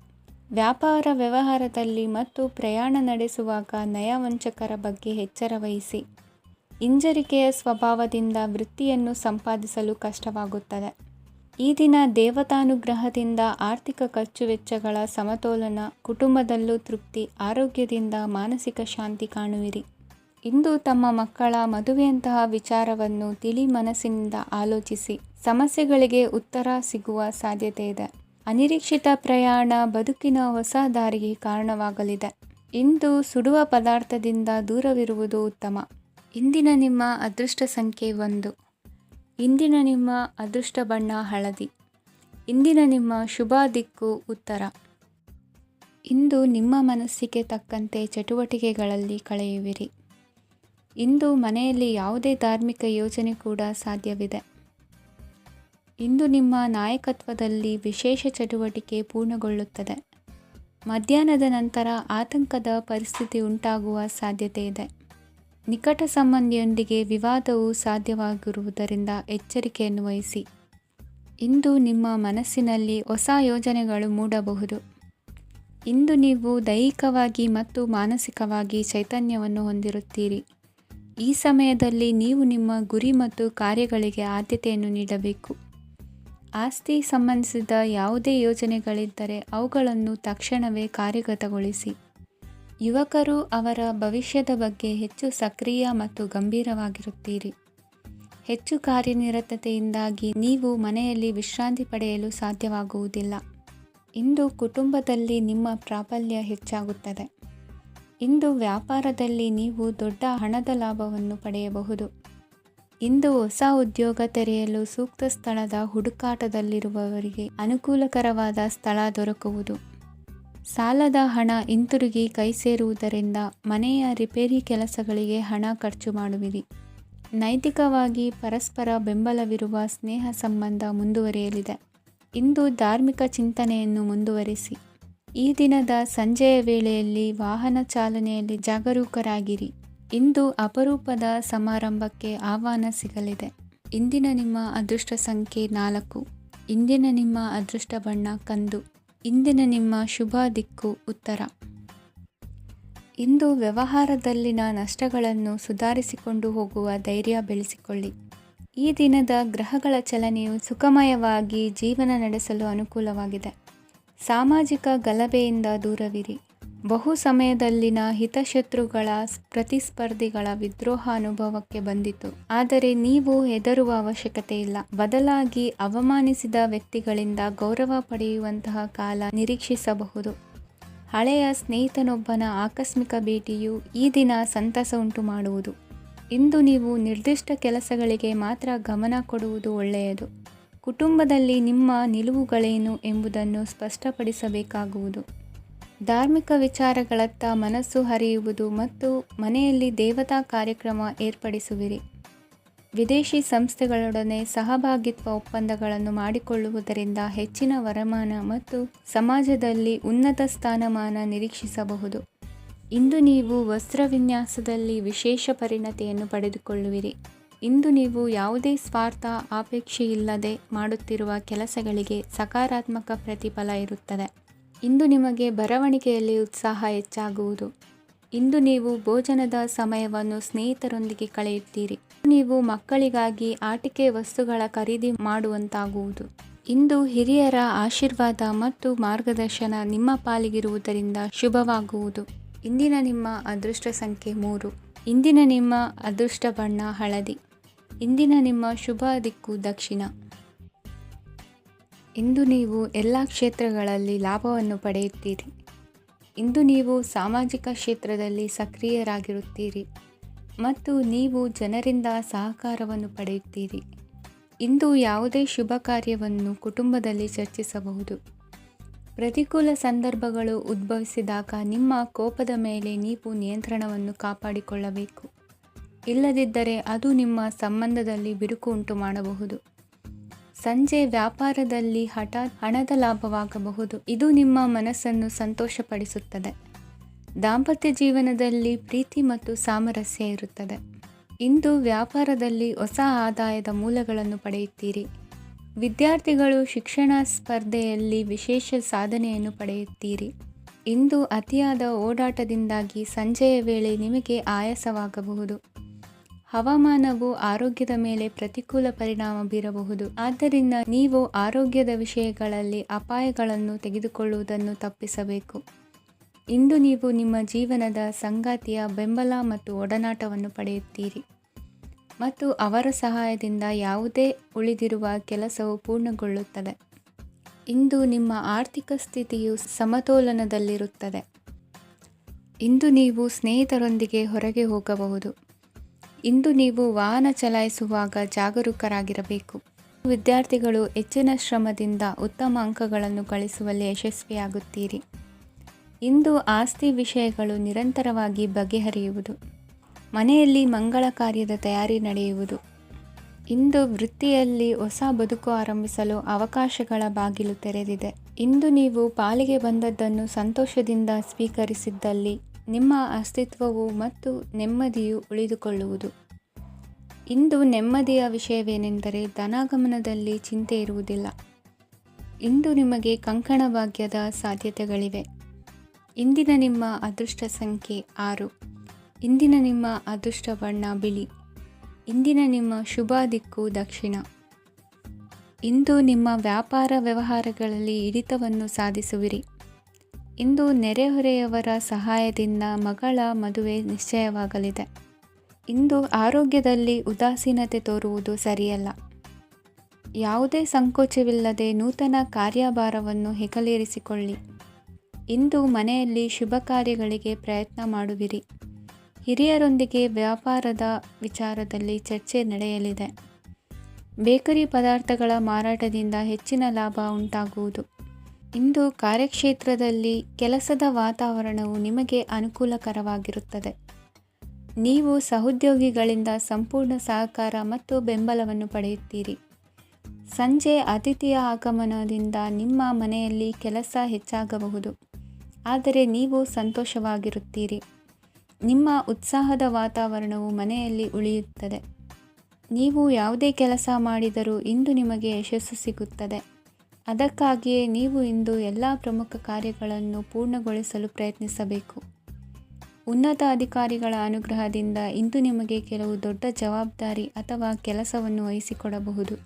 ವ್ಯಾಪಾರ ವ್ಯವಹಾರದಲ್ಲಿ ಮತ್ತು ಪ್ರಯಾಣ ನಡೆಸುವಾಗ ನಯವಂಚಕರ ಬಗ್ಗೆ ಎಚ್ಚರ ವಹಿಸಿ. ಹಿಂಜರಿಕೆಯ ಸ್ವಭಾವದಿಂದ ವೃತ್ತಿಯನ್ನು ಸಂಪಾದಿಸಲು ಕಷ್ಟವಾಗುತ್ತದೆ. ಈ ದಿನ ದೇವತಾನುಗ್ರಹದಿಂದ ಆರ್ಥಿಕ ಖರ್ಚು ವೆಚ್ಚಗಳ ಸಮತೋಲನ, ಕುಟುಂಬದಲ್ಲೂ ತೃಪ್ತಿ, ಆರೋಗ್ಯದಿಂದ ಮಾನಸಿಕ ಶಾಂತಿ ಕಾಣುವಿರಿ. ಇಂದು ತಮ್ಮ ಮಕ್ಕಳ ಮದುವೆಯಂತಹ ವಿಚಾರವನ್ನು ತಿಳಿ ಮನಸ್ಸಿನಿಂದ ಆಲೋಚಿಸಿ. ಸಮಸ್ಯೆಗಳಿಗೆ ಉತ್ತರ ಸಿಗುವ ಸಾಧ್ಯತೆ ಇದೆ. ಅನಿರೀಕ್ಷಿತ ಪ್ರಯಾಣ ಬದುಕಿನ ಹೊಸ ದಾರಿಗೆ ಕಾರಣವಾಗಲಿದೆ. ಇಂದು ಸುಡುವ ಪದಾರ್ಥದಿಂದ ದೂರವಿರುವುದು ಉತ್ತಮ. ಇಂದಿನ ನಿಮ್ಮ ಅದೃಷ್ಟ ಸಂಖ್ಯೆ 1. ಇಂದಿನ ನಿಮ್ಮ ಅದೃಷ್ಟ ಬಣ್ಣ ಹಳದಿ. ಇಂದಿನ ನಿಮ್ಮ ಶುಭ ದಿಕ್ಕು ಉತ್ತರ. ಇಂದು ನಿಮ್ಮ ಮನಸ್ಸಿಗೆ ತಕ್ಕಂತೆ ಚಟುವಟಿಕೆಗಳಲ್ಲಿ ಕಳೆಯುವಿರಿ. ಇಂದು ಮನೆಯಲ್ಲಿ ಯಾವುದೇ ಧಾರ್ಮಿಕ ಯೋಜನೆ ಕೂಡ ಸಾಧ್ಯವಿದೆ. ಇಂದು ನಿಮ್ಮ ನಾಯಕತ್ವದಲ್ಲಿ ವಿಶೇಷ ಚಟುವಟಿಕೆ ಪೂರ್ಣಗೊಳ್ಳುತ್ತದೆ. ಮಧ್ಯಾಹ್ನದ ನಂತರ ಆತಂಕದ ಪರಿಸ್ಥಿತಿ ಉಂಟಾಗುವ ಸಾಧ್ಯತೆ ಇದೆ. ನಿಕಟ ಸಂಬಂಧಿಯೊಂದಿಗೆ ವಿವಾದವು ಸಾಧ್ಯವಾಗಿರುವುದರಿಂದ ಎಚ್ಚರಿಕೆಯನ್ನು ವಹಿಸಿ. ಇಂದು ನಿಮ್ಮ ಮನಸ್ಸಿನಲ್ಲಿ ಹೊಸ ಯೋಜನೆಗಳು ಮೂಡಬಹುದು. ಇಂದು ನೀವು ದೈಹಿಕವಾಗಿ ಮತ್ತು ಮಾನಸಿಕವಾಗಿ ಚೈತನ್ಯವನ್ನು ಹೊಂದಿರುತ್ತೀರಿ. ಈ ಸಮಯದಲ್ಲಿ ನೀವು ನಿಮ್ಮ ಗುರಿ ಮತ್ತು ಕಾರ್ಯಗಳಿಗೆ ಆದ್ಯತೆಯನ್ನು ನೀಡಬೇಕು. ಆಸ್ತಿ ಸಂಬಂಧಿಸಿದ ಯಾವುದೇ ಯೋಜನೆಗಳಿದ್ದರೆ ಅವುಗಳನ್ನು ತಕ್ಷಣವೇ ಕಾರ್ಯಗತಗೊಳಿಸಿ. ಯುವಕರು ಅವರ ಭವಿಷ್ಯದ ಬಗ್ಗೆ ಹೆಚ್ಚು ಸಕ್ರಿಯ ಮತ್ತು ಗಂಭೀರವಾಗಿರುತ್ತೀರಿ. ಹೆಚ್ಚು ಕಾರ್ಯನಿರತತೆಯಿಂದಾಗಿ ನೀವು ಮನೆಯಲ್ಲಿ ವಿಶ್ರಾಂತಿ ಪಡೆಯಲು ಸಾಧ್ಯವಾಗುವುದಿಲ್ಲ. ಇಂದು ಕುಟುಂಬದಲ್ಲಿ ನಿಮ್ಮ ಪ್ರಾಬಲ್ಯ ಹೆಚ್ಚಾಗುತ್ತದೆ. ಇಂದು ವ್ಯಾಪಾರದಲ್ಲಿ ನೀವು ದೊಡ್ಡ ಹಣದ ಲಾಭವನ್ನು ಪಡೆಯಬಹುದು. ಇಂದು ಹೊಸ ಉದ್ಯೋಗ ತೆರೆಯಲು ಸೂಕ್ತ ಸ್ಥಳದ ಹುಡುಕಾಟದಲ್ಲಿರುವವರಿಗೆ ಅನುಕೂಲಕರವಾದ ಸ್ಥಳ ದೊರಕುವುದು. ಸಾಲದ ಹಣ ಹಿಂತಿರುಗಿ ಕೈ ಸೇರುವುದರಿಂದ ಮನೆಯ ರಿಪೇರಿ ಕೆಲಸಗಳಿಗೆ ಹಣ ಖರ್ಚು ಮಾಡುವಿರಿ. ನೈತಿಕವಾಗಿ ಪರಸ್ಪರ ಬೆಂಬಲವಿರುವ ಸ್ನೇಹ ಸಂಬಂಧ ಮುಂದುವರಿಯಲಿದೆ. ಇಂದು ಧಾರ್ಮಿಕ ಚಿಂತನೆಯನ್ನು ಮುಂದುವರಿಸಿ. ಈ ದಿನದ ಸಂಜೆಯ ವೇಳೆಯಲ್ಲಿ ವಾಹನ ಚಾಲನೆಯಲ್ಲಿ ಜಾಗರೂಕರಾಗಿರಿ. ಇಂದು ಅಪರೂಪದ ಸಮಾರಂಭಕ್ಕೆ ಆಹ್ವಾನ ಸಿಗಲಿದೆ. ಇಂದಿನ ನಿಮ್ಮ ಅದೃಷ್ಟ ಸಂಖ್ಯೆ 4. ಇಂದಿನ ನಿಮ್ಮ ಅದೃಷ್ಟ ಬಣ್ಣ ಕಂದು. ಇಂದಿನ ನಿಮ್ಮ ಶುಭ ದಿಕ್ಕು ಉತ್ತರ. ಇಂದು ವ್ಯವಹಾರದಲ್ಲಿನ ನಷ್ಟಗಳನ್ನು ಸುಧಾರಿಸಿಕೊಂಡು ಹೋಗುವ ಧೈರ್ಯ ಬೆಳೆಸಿಕೊಳ್ಳಿ. ಈ ದಿನದ ಗ್ರಹಗಳ ಚಲನೆಯು ಸುಖಮಯವಾಗಿ ಜೀವನ ನಡೆಸಲು ಅನುಕೂಲವಾಗಿದೆ. ಸಾಮಾಜಿಕ ಗಲಭೆಯಿಂದ ದೂರವಿರಿ. ಬಹು ಸಮಯದಲ್ಲಿನ ಹಿತಶತ್ರುಗಳ ಪ್ರತಿಸ್ಪರ್ಧಿಗಳ ವಿದ್ರೋಹ ಅನುಭವಕ್ಕೆ ಬಂದಿತು. ಆದರೆ ನೀವು ಹೆದರುವ ಅವಶ್ಯಕತೆ ಇಲ್ಲ. ಬದಲಾಗಿ ಅವಮಾನಿಸಿದ ವ್ಯಕ್ತಿಗಳಿಂದ ಗೌರವ ಪಡೆಯುವಂತಹ ಕಾಲ ನಿರೀಕ್ಷಿಸಬಹುದು. ಹಳೆಯ ಸ್ನೇಹಿತನೊಬ್ಬನ ಆಕಸ್ಮಿಕ ಭೇಟಿಯು ಈ ದಿನ ಸಂತಸ ಉಂಟು ಮಾಡುವುದು. ಇಂದು ನೀವು ನಿರ್ದಿಷ್ಟ ಕೆಲಸಗಳಿಗೆ ಮಾತ್ರ ಗಮನ ಕೊಡುವುದು ಒಳ್ಳೆಯದು. ಕುಟುಂಬದಲ್ಲಿ ನಿಮ್ಮ ನಿಲುವುಗಳೇನು ಎಂಬುದನ್ನು ಸ್ಪಷ್ಟಪಡಿಸಬೇಕಾಗುವುದು. ಧಾರ್ಮಿಕ ವಿಚಾರಗಳತ್ತ ಮನಸ್ಸು ಹರಿಯುವುದು ಮತ್ತು ಮನೆಯಲ್ಲಿ ದೇವತಾ ಕಾರ್ಯಕ್ರಮ ಏರ್ಪಡಿಸುವಿರಿ. ವಿದೇಶಿ ಸಂಸ್ಥೆಗಳೊಡನೆ ಸಹಭಾಗಿತ್ವ ಒಪ್ಪಂದಗಳನ್ನು ಮಾಡಿಕೊಳ್ಳುವುದರಿಂದ ಹೆಚ್ಚಿನ ವರಮಾನ ಮತ್ತು ಸಮಾಜದಲ್ಲಿ ಉನ್ನತ ಸ್ಥಾನಮಾನ ನಿರೀಕ್ಷಿಸಬಹುದು. ಇಂದು ನೀವು ವಸ್ತ್ರವಿನ್ಯಾಸದಲ್ಲಿ ವಿಶೇಷ ಪರಿಣತಿಯನ್ನು ಪಡೆದುಕೊಳ್ಳುವಿರಿ. ಇಂದು ನೀವು ಯಾವುದೇ ಸ್ವಾರ್ಥ ಅಪೇಕ್ಷೆಯಿಲ್ಲದೆ ಮಾಡುತ್ತಿರುವ ಕೆಲಸಗಳಿಗೆ ಸಕಾರಾತ್ಮಕ ಪ್ರತಿಫಲ ಇರುತ್ತದೆ. ಇಂದು ನಿಮಗೆ ಬರವಣಿಗೆಯಲ್ಲಿ ಉತ್ಸಾಹ ಹೆಚ್ಚಾಗುವುದು. ಇಂದು ನೀವು ಭೋಜನದ ಸಮಯವನ್ನು ಸ್ನೇಹಿತರೊಂದಿಗೆ ಕಳೆಯುತ್ತೀರಿ. ನೀವು ಮಕ್ಕಳಿಗಾಗಿ ಆಟಿಕೆ ವಸ್ತುಗಳ ಖರೀದಿ ಮಾಡುವಂತಾಗುವುದು. ಇಂದು ಹಿರಿಯರ ಆಶೀರ್ವಾದ ಮತ್ತು ಮಾರ್ಗದರ್ಶನ ನಿಮ್ಮ ಪಾಲಿಗಿರುವುದರಿಂದ ಶುಭವಾಗುವುದು. ಇಂದಿನ ನಿಮ್ಮ ಅದೃಷ್ಟ ಸಂಖ್ಯೆ 3. ಇಂದಿನ ನಿಮ್ಮ ಅದೃಷ್ಟ ಬಣ್ಣ ಹಳದಿ. ಇಂದಿನ ನಿಮ್ಮ ಶುಭ ದಿಕ್ಕು ದಕ್ಷಿಣ. ಇಂದು ನೀವು ಎಲ್ಲ ಕ್ಷೇತ್ರಗಳಲ್ಲಿ ಲಾಭವನ್ನು ಪಡೆಯುತ್ತೀರಿ. ಇಂದು ನೀವು ಸಾಮಾಜಿಕ ಕ್ಷೇತ್ರದಲ್ಲಿ ಸಕ್ರಿಯರಾಗಿರುತ್ತೀರಿ ಮತ್ತು ನೀವು ಜನರಿಂದ ಸಹಕಾರವನ್ನು ಪಡೆಯುತ್ತೀರಿ. ಇಂದು ಯಾವುದೇ ಶುಭ ಕಾರ್ಯವನ್ನು ಕುಟುಂಬದಲ್ಲಿ ಚರ್ಚಿಸಬಹುದು. ಪ್ರತಿಕೂಲ ಸಂದರ್ಭಗಳು ಉದ್ಭವಿಸಿದಾಗ ನಿಮ್ಮ ಕೋಪದ ಮೇಲೆ ನೀವು ನಿಯಂತ್ರಣವನ್ನು ಕಾಪಾಡಿಕೊಳ್ಳಬೇಕು. ಇಲ್ಲದಿದ್ದರೆ ಅದು ನಿಮ್ಮ ಸಂಬಂಧದಲ್ಲಿ ಬಿರುಕು ಉಂಟು ಮಾಡಬಹುದು. ಸಂಜೆ ವ್ಯಾಪಾರದಲ್ಲಿ ಹಠಾತ್ ಹಣದ ಲಾಭವಾಗಬಹುದು. ಇದು ನಿಮ್ಮ ಮನಸ್ಸನ್ನು ಸಂತೋಷಪಡಿಸುತ್ತದೆ. ದಾಂಪತ್ಯ ಜೀವನದಲ್ಲಿ ಪ್ರೀತಿ ಮತ್ತು ಸಾಮರಸ್ಯ ಇರುತ್ತದೆ. ಇಂದು ವ್ಯಾಪಾರದಲ್ಲಿ ಹೊಸ ಆದಾಯದ ಮೂಲಗಳನ್ನು ಪಡೆಯುತ್ತೀರಿ. ವಿದ್ಯಾರ್ಥಿಗಳು ಶಿಕ್ಷಣ ಸ್ಪರ್ಧೆಯಲ್ಲಿ ವಿಶೇಷ ಸಾಧನೆಯನ್ನು ಪಡೆಯುತ್ತೀರಿ. ಇಂದು ಅತಿಯಾದ ಓಡಾಟದಿಂದಾಗಿ ಸಂಜೆಯ ವೇಳೆ ನಿಮಗೆ ಆಯಾಸವಾಗಬಹುದು. ಹವಾಮಾನವು ಆರೋಗ್ಯದ ಮೇಲೆ ಪ್ರತಿಕೂಲ ಪರಿಣಾಮ ಬೀರಬಹುದು. ಆದ್ದರಿಂದ ನೀವು ಆರೋಗ್ಯದ ವಿಷಯಗಳಲ್ಲಿ ಅಪಾಯಗಳನ್ನು ತೆಗೆದುಕೊಳ್ಳುವುದನ್ನು ತಪ್ಪಿಸಬೇಕು. ಇಂದು ನೀವು ನಿಮ್ಮ ಜೀವನದ ಸಂಗಾತಿಯ ಬೆಂಬಲ ಮತ್ತು ಒಡನಾಟವನ್ನು ಪಡೆಯುತ್ತೀರಿ ಮತ್ತು ಅವರ ಸಹಾಯದಿಂದ ಯಾವುದೇ ಉಳಿದಿರುವ ಕೆಲಸವು ಪೂರ್ಣಗೊಳ್ಳುತ್ತದೆ. ಇಂದು ನಿಮ್ಮ ಆರ್ಥಿಕ ಸ್ಥಿತಿಯು ಸಮತೋಲನದಲ್ಲಿರುತ್ತದೆ. ಇಂದು ನೀವು ಸ್ನೇಹಿತರೊಂದಿಗೆ ಹೊರಗೆ ಹೋಗಬಹುದು. ಇಂದು ನೀವು ವಾಹನ ಚಲಾಯಿಸುವಾಗ ಜಾಗರೂಕರಾಗಿರಬೇಕು. ವಿದ್ಯಾರ್ಥಿಗಳು ಹೆಚ್ಚಿನ ಶ್ರಮದಿಂದ ಉತ್ತಮ ಅಂಕಗಳನ್ನು ಗಳಿಸುವಲ್ಲಿ ಯಶಸ್ವಿಯಾಗುತ್ತೀರಿ. ಇಂದು ಆಸ್ತಿ ವಿಷಯಗಳು ನಿರಂತರವಾಗಿ ಬಗೆಹರಿಯುವುದು. ಮನೆಯಲ್ಲಿ ಮಂಗಳ ಕಾರ್ಯದ ತಯಾರಿ ನಡೆಯುವುದು. ಇಂದು ವೃತ್ತಿಯಲ್ಲಿ ಹೊಸ ಬದುಕು ಆರಂಭಿಸಲು ಅವಕಾಶಗಳ ಬಾಗಿಲು ತೆರೆದಿದೆ. ಇಂದು ನೀವು ಪಾಲಿಗೆ ಬಂದದ್ದನ್ನು ಸಂತೋಷದಿಂದ ಸ್ವೀಕರಿಸಿದ್ದಲ್ಲಿ ನಿಮ್ಮ ಅಸ್ತಿತ್ವವು ಮತ್ತು ನೆಮ್ಮದಿಯು ಉಳಿದುಕೊಳ್ಳುವುದು. ಇಂದು ನೆಮ್ಮದಿಯ ವಿಷಯವೇನೆಂದರೆ ಧನಾಗಮನದಲ್ಲಿ ಚಿಂತೆ ಇರುವುದಿಲ್ಲ. ಇಂದು ನಿಮಗೆ ಕಂಕಣ ಭಾಗ್ಯದ ಸಾಧ್ಯತೆಗಳಿವೆ. ಇಂದಿನ ನಿಮ್ಮ ಅದೃಷ್ಟ ಸಂಖ್ಯೆ 6. ಇಂದಿನ ನಿಮ್ಮ ಅದೃಷ್ಟ ಬಣ್ಣ ಬಿಳಿ. ಇಂದಿನ ನಿಮ್ಮ ಶುಭ ದಿಕ್ಕು ದಕ್ಷಿಣ. ಇಂದು ನಿಮ್ಮ ವ್ಯಾಪಾರ ವ್ಯವಹಾರಗಳಲ್ಲಿ ಹಿಡಿತವನ್ನು ಸಾಧಿಸುವಿರಿ. ಇಂದು ನೆರೆಹೊರೆಯವರ ಸಹಾಯದಿಂದ ಮಗಳ ಮದುವೆ ನಿಶ್ಚಯವಾಗಲಿದೆ. ಇಂದು ಆರೋಗ್ಯದಲ್ಲಿ ಉದಾಸೀನತೆ ತೋರುವುದು ಸರಿಯಲ್ಲ. ಯಾವುದೇ ಸಂಕೋಚವಿಲ್ಲದೆ ನೂತನ ಕಾರ್ಯಭಾರವನ್ನು ಹೆಗಲೇರಿಸಿಕೊಳ್ಳಿ. ಇಂದು ಮನೆಯಲ್ಲಿ ಶುಭ ಕಾರ್ಯಗಳಿಗೆ ಪ್ರಯತ್ನ ಮಾಡುವಿರಿ. ಹಿರಿಯರೊಂದಿಗೆ ವ್ಯಾಪಾರದ ವಿಚಾರದಲ್ಲಿ ಚರ್ಚೆ ನಡೆಯಲಿದೆ. ಬೇಕರಿ ಪದಾರ್ಥಗಳ ಮಾರಾಟದಿಂದ ಹೆಚ್ಚಿನ ಲಾಭ ಉಂಟಾಗುವುದು. ಇಂದು ಕಾರ್ಯಕ್ಷೇತ್ರದಲ್ಲಿ ಕೆಲಸದ ವಾತಾವರಣವು ನಿಮಗೆ ಅನುಕೂಲಕರವಾಗಿರುತ್ತದೆ. ನೀವು ಸಹೋದ್ಯೋಗಿಗಳಿಂದ ಸಂಪೂರ್ಣ ಸಹಕಾರ ಮತ್ತು ಬೆಂಬಲವನ್ನು ಪಡೆಯುತ್ತೀರಿ. ಸಂಜೆ ಅತಿಥಿಯ ಆಗಮನದಿಂದ ನಿಮ್ಮ ಮನೆಯಲ್ಲಿ ಕೆಲಸ ಹೆಚ್ಚಾಗಬಹುದು, ಆದರೆ ನೀವು ಸಂತೋಷವಾಗಿರುತ್ತೀರಿ. ನಿಮ್ಮ ಉತ್ಸಾಹದ ವಾತಾವರಣವು ಮನೆಯಲ್ಲಿ ಉಳಿಯುತ್ತದೆ. ನೀವು ಯಾವುದೇ ಕೆಲಸ ಮಾಡಿದರೂ ಇಂದು ನಿಮಗೆ ಯಶಸ್ಸು ಸಿಗುತ್ತದೆ. ಅದಕ್ಕಾಗಿಯೇ ನೀವು ಇಂದು ಎಲ್ಲ ಪ್ರಮುಖ ಕಾರ್ಯಗಳನ್ನು ಪೂರ್ಣಗೊಳಿಸಲು ಪ್ರಯತ್ನಿಸಬೇಕು. ಉನ್ನತ ಅಧಿಕಾರಿಗಳ ಅನುಗ್ರಹದಿಂದ ಇಂದು ನಿಮಗೆ ಕೆಲವು ದೊಡ್ಡ ಜವಾಬ್ದಾರಿ ಅಥವಾ ಕೆಲಸವನ್ನು ವಹಿಸಿಕೊಡಬಹುದು.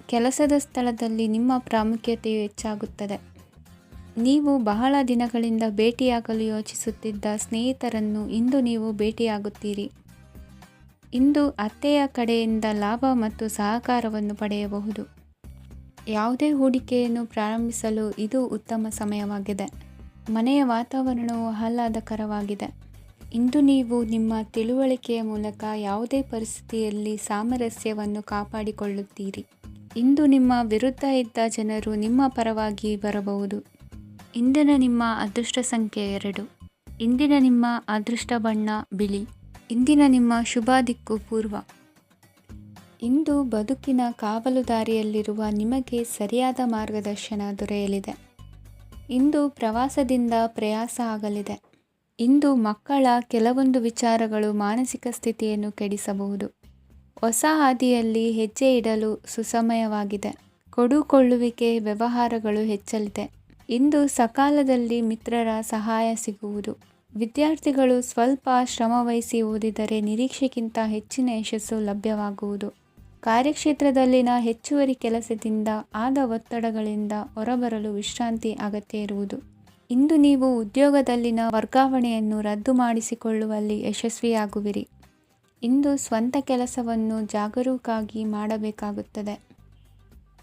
ಕೆಲಸದ ಸ್ಥಳದಲ್ಲಿ ನಿಮ್ಮ ಪ್ರಾಮುಖ್ಯತೆಯು ಹೆಚ್ಚಾಗುತ್ತದೆ. ನೀವು ಬಹಳ ದಿನಗಳಿಂದ ಭೇಟಿಯಾಗಲು ಯೋಚಿಸುತ್ತಿದ್ದ ಸ್ನೇಹಿತರನ್ನು ಇಂದು ನೀವು ಭೇಟಿಯಾಗುತ್ತೀರಿ. ಇಂದು ಅತ್ತೆಯ ಕಡೆಯಿಂದ ಲಾಭ ಮತ್ತು ಸಹಕಾರವನ್ನು ಪಡೆಯಬಹುದು. ಯಾವುದೇ ಹೂಡಿಕೆಯನ್ನು ಪ್ರಾರಂಭಿಸಲು ಇದು ಉತ್ತಮ ಸಮಯವಾಗಿದೆ. ಮನೆಯ ವಾತಾವರಣವು ಆಹ್ಲಾದಕರವಾಗಿದೆ. ಇಂದು ನೀವು ನಿಮ್ಮ ತಿಳುವಳಿಕೆಯ ಮೂಲಕ ಯಾವುದೇ ಪರಿಸ್ಥಿತಿಯಲ್ಲಿ ಸಾಮರಸ್ಯವನ್ನು ಕಾಪಾಡಿಕೊಳ್ಳುತ್ತೀರಿ. ಇಂದು ನಿಮ್ಮ ವಿರುದ್ಧ ಇದ್ದ ಜನರು ನಿಮ್ಮ ಪರವಾಗಿ ಬರಬಹುದು. ಇಂದಿನ ನಿಮ್ಮ ಅದೃಷ್ಟ ಸಂಖ್ಯೆ 2. ಇಂದಿನ ನಿಮ್ಮ ಅದೃಷ್ಟ ಬಣ್ಣ ಬಿಳಿ. ಇಂದಿನ ನಿಮ್ಮ ಶುಭ ದಿಕ್ಕು ಪೂರ್ವ. ಇಂದು ಬದುಕಿನ ಕಾವಲುದಾರಿಯಲ್ಲಿರುವ ನಿಮಗೆ ಸರಿಯಾದ ಮಾರ್ಗದರ್ಶನ ದೊರೆಯಲಿದೆ. ಇಂದು ಪ್ರವಾಸದಿಂದ ಪ್ರಯಾಸ ಆಗಲಿದೆ. ಇಂದು ಮಕ್ಕಳ ಕೆಲವೊಂದು ವಿಚಾರಗಳು ಮಾನಸಿಕ ಸ್ಥಿತಿಯನ್ನು ಕೆಡಿಸಬಹುದು. ಹೊಸ ಹಾದಿಯಲ್ಲಿ ಹೆಜ್ಜೆ ಇಡಲು ಸುಸಮಯವಾಗಿದೆ. ಕೊಡುಕೊಳ್ಳುವಿಕೆ ವ್ಯವಹಾರಗಳು ಹೆಚ್ಚಲಿದೆ. ಇಂದು ಸಕಾಲದಲ್ಲಿ ಮಿತ್ರರ ಸಹಾಯ ಸಿಗುವುದು. ವಿದ್ಯಾರ್ಥಿಗಳು ಸ್ವಲ್ಪ ಶ್ರಮವಹಿಸಿ ಓದಿದರೆ ನಿರೀಕ್ಷೆಗಿಂತ ಹೆಚ್ಚಿನ ಯಶಸ್ಸು ಲಭ್ಯವಾಗುವುದು. ಕಾರ್ಯಕ್ಷೇತ್ರದಲ್ಲಿನ ಹೆಚ್ಚುವರಿ ಕೆಲಸದಿಂದ ಆದ ಒತ್ತಡಗಳಿಂದ ಹೊರಬರಲು ವಿಶ್ರಾಂತಿ ಅಗತ್ಯ ಇರುವುದು. ಇಂದು ನೀವು ಉದ್ಯೋಗದಲ್ಲಿನ ವರ್ಗಾವಣೆಯನ್ನು ರದ್ದು ಮಾಡಿಸಿಕೊಳ್ಳುವಲ್ಲಿ ಯಶಸ್ವಿಯಾಗುವಿರಿ. ಇಂದು ಸ್ವಂತ ಕೆಲಸವನ್ನು ಜಾಗರೂಕರಾಗಿ ಮಾಡಬೇಕಾಗುತ್ತದೆ.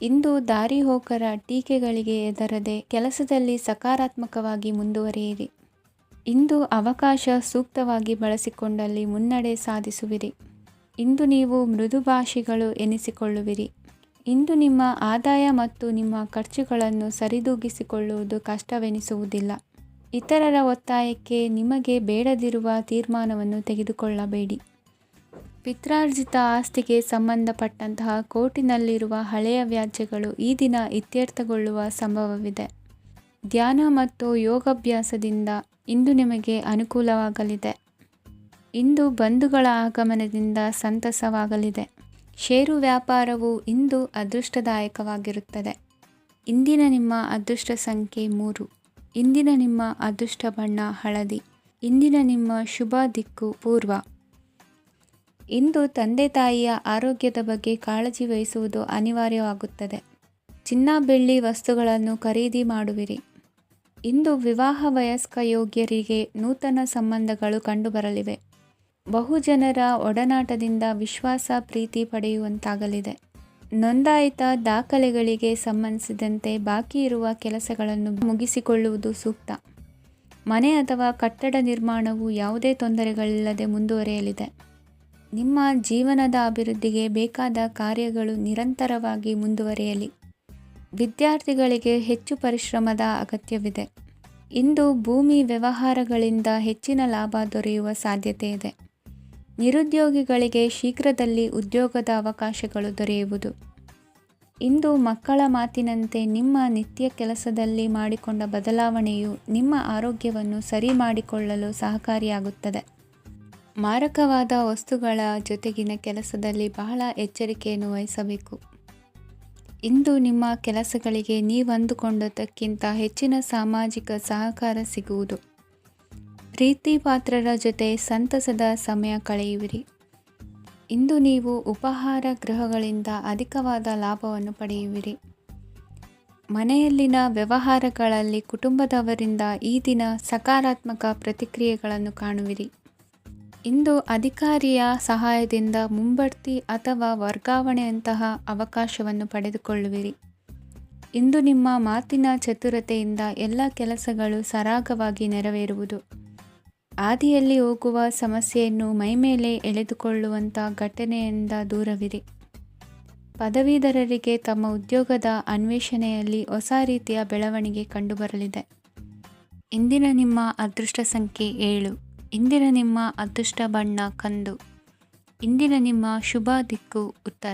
ಇಂದು ದಾರಿಹೋಕರ ಟೀಕೆಗಳಿಗೆ ಹೆದರದೆ ಕೆಲಸದಲ್ಲಿ ಸಕಾರಾತ್ಮಕವಾಗಿ ಮುಂದುವರಿಯಿರಿ. ಇಂದು ಅವಕಾಶ ಸೂಕ್ತವಾಗಿ ಬಳಸಿಕೊಂಡಲ್ಲಿ ಮುನ್ನಡೆ ಸಾಧಿಸುವಿರಿ. ಇಂದು ನೀವು ಮೃದುಭಾಷಿಗಳು ಎನಿಸಿಕೊಳ್ಳುವಿರಿ. ಇಂದು ನಿಮ್ಮ ಆದಾಯ ಮತ್ತು ನಿಮ್ಮ ಖರ್ಚುಗಳನ್ನು ಸರಿದೂಗಿಸಿಕೊಳ್ಳುವುದು ಕಷ್ಟವೆನಿಸುವುದಿಲ್ಲ. ಇತರರ ಒತ್ತಾಯಕ್ಕೆ ನಿಮಗೆ ಬೇಡದಿರುವ ತೀರ್ಮಾನವನ್ನು ತೆಗೆದುಕೊಳ್ಳಬೇಡಿ. ಪಿತ್ರಾರ್ಜಿತ ಆಸ್ತಿಗೆ ಸಂಬಂಧಪಟ್ಟಂತಹ ಕೋರ್ಟಿನಲ್ಲಿರುವ ಹಳೆಯ ವ್ಯಾಜ್ಯಗಳು ಈ ದಿನ ಇತ್ಯರ್ಥಗೊಳ್ಳುವ ಸಂಭವವಿದೆ. ಧ್ಯಾನ ಮತ್ತು ಯೋಗಾಭ್ಯಾಸದಿಂದ ಇಂದು ನಿಮಗೆ ಅನುಕೂಲವಾಗಲಿದೆ. ಇಂದು ಬಂಧುಗಳ ಆಗಮನದಿಂದ ಸಂತಸವಾಗಲಿದೆ. ಷೇರು ವ್ಯಾಪಾರವು ಇಂದು ಅದೃಷ್ಟದಾಯಕವಾಗಿರುತ್ತದೆ. ಇಂದಿನ ನಿಮ್ಮ ಅದೃಷ್ಟ ಸಂಖ್ಯೆ 3. ಇಂದಿನ ನಿಮ್ಮ ಅದೃಷ್ಟ ಬಣ್ಣ ಹಳದಿ. ಇಂದಿನ ನಿಮ್ಮ ಶುಭ ದಿಕ್ಕು ಪೂರ್ವ. ಇಂದು ತಂದೆ ತಾಯಿಯ ಆರೋಗ್ಯದ ಬಗ್ಗೆ ಕಾಳಜಿ ವಹಿಸುವುದು ಅನಿವಾರ್ಯವಾಗುತ್ತದೆ. ಚಿನ್ನ ಬೆಳ್ಳಿ ವಸ್ತುಗಳನ್ನು ಖರೀದಿ ಮಾಡುವಿರಿ. ಇಂದು ವಿವಾಹ ವಯಸ್ಕ ಯೋಗ್ಯರಿಗೆ ನೂತನ ಸಂಬಂಧಗಳು ಕಂಡುಬರಲಿವೆ. ಬಹುಜನರ ಒಡನಾಟದಿಂದ ವಿಶ್ವಾಸ ಪ್ರೀತಿ ಪಡೆಯುವಂತಾಗಲಿದೆ. ನೋಂದಾಯಿತ ದಾಖಲೆಗಳಿಗೆ ಸಂಬಂಧಿಸಿದಂತೆ ಬಾಕಿ ಇರುವ ಕೆಲಸಗಳನ್ನು ಮುಗಿಸಿಕೊಳ್ಳುವುದು ಸೂಕ್ತ. ಮನೆ ಅಥವಾ ಕಟ್ಟಡ ನಿರ್ಮಾಣವು ಯಾವುದೇ ತೊಂದರೆಗಳಿಲ್ಲದೆ ಮುಂದುವರಿಯಲಿದೆ. ನಿಮ್ಮ ಜೀವನದ ಅಭಿವೃದ್ಧಿಗೆ ಬೇಕಾದ ಕಾರ್ಯಗಳು ನಿರಂತರವಾಗಿ ಮುಂದುವರಿಯಲಿ. ವಿದ್ಯಾರ್ಥಿಗಳಿಗೆ ಹೆಚ್ಚು ಪರಿಶ್ರಮದ ಅಗತ್ಯವಿದೆ. ಇಂದು ಭೂಮಿ ವ್ಯವಹಾರಗಳಿಂದ ಹೆಚ್ಚಿನ ಲಾಭ ದೊರೆಯುವ ಸಾಧ್ಯತೆ ಇದೆ. ನಿರುದ್ಯೋಗಿಗಳಿಗೆ ಶೀಘ್ರದಲ್ಲಿ ಉದ್ಯೋಗದ ಅವಕಾಶಗಳು ದೊರೆಯುವುದು. ಇಂದು ಮಕ್ಕಳ ಮಾತಿನಂತೆ ನಿಮ್ಮ ನಿತ್ಯ ಕೆಲಸದಲ್ಲಿ ಮಾಡಿಕೊಂಡ ಬದಲಾವಣೆಯು ನಿಮ್ಮ ಆರೋಗ್ಯವನ್ನು ಸರಿ ಮಾಡಿಕೊಳ್ಳಲು ಸಹಕಾರಿಯಾಗುತ್ತದೆ. ಮಾರಕವಾದ ವಸ್ತುಗಳ ಜೊತೆಗಿನ ಕೆಲಸದಲ್ಲಿ ಬಹಳ ಎಚ್ಚರಿಕೆಯನ್ನು ವಹಿಸಬೇಕು. ಇಂದು ನಿಮ್ಮ ಕೆಲಸಗಳಿಗೆ ನೀವಂದುಕೊಂಡದ್ದಕ್ಕಿಂತ ಹೆಚ್ಚಿನ ಸಾಮಾಜಿಕ ಸಹಕಾರ ಸಿಗುವುದು. ಪ್ರೀತಿ ಪಾತ್ರರ ಜೊತೆ ಸಂತಸದ ಸಮಯ ಕಳೆಯುವಿರಿ. ಇಂದು ನೀವು ಉಪಹಾರ ಗೃಹಗಳಿಂದ ಅಧಿಕವಾದ ಲಾಭವನ್ನು ಪಡೆಯುವಿರಿ. ಮನೆಯಲ್ಲಿನ ವ್ಯವಹಾರಗಳಲ್ಲಿ ಕುಟುಂಬದವರಿಂದ ಈ ದಿನ ಸಕಾರಾತ್ಮಕ ಪ್ರತಿಕ್ರಿಯೆಗಳನ್ನು ಕಾಣುವಿರಿ. ಇಂದು ಅಧಿಕಾರಿಯ ಸಹಾಯದಿಂದ ಮುಂಬಡ್ತಿ ಅಥವಾ ವರ್ಗಾವಣೆಯಂತಹ ಅವಕಾಶವನ್ನು ಪಡೆದುಕೊಳ್ಳುವಿರಿ. ಇಂದು ನಿಮ್ಮ ಮಾತಿನ ಚತುರತೆಯಿಂದ ಎಲ್ಲ ಕೆಲಸಗಳು ಸರಾಗವಾಗಿ ನೆರವೇರುವುದು. ಹಾದಿಯಲ್ಲಿ ಹೋಗುವ ಸಮಸ್ಯೆಯನ್ನು ಮೈಮೇಲೆ ಎಳೆದುಕೊಳ್ಳುವಂಥ ಘಟನೆಯಿಂದ ದೂರವಿರಿ. ಪದವೀಧರರಿಗೆ ತಮ್ಮ ಉದ್ಯೋಗದ ಅನ್ವೇಷಣೆಯಲ್ಲಿ ಹೊಸ ರೀತಿಯ ಬೆಳವಣಿಗೆ ಕಂಡುಬರಲಿದೆ. ಇಂದಿನ ನಿಮ್ಮ ಅದೃಷ್ಟ ಸಂಖ್ಯೆ 7. ಇಂದಿನ ನಿಮ್ಮ ಅದೃಷ್ಟ ಬಣ್ಣ ಕಂದು. ಇಂದಿನ ನಿಮ್ಮ ಶುಭ ದಿಕ್ಕು ಉತ್ತರ.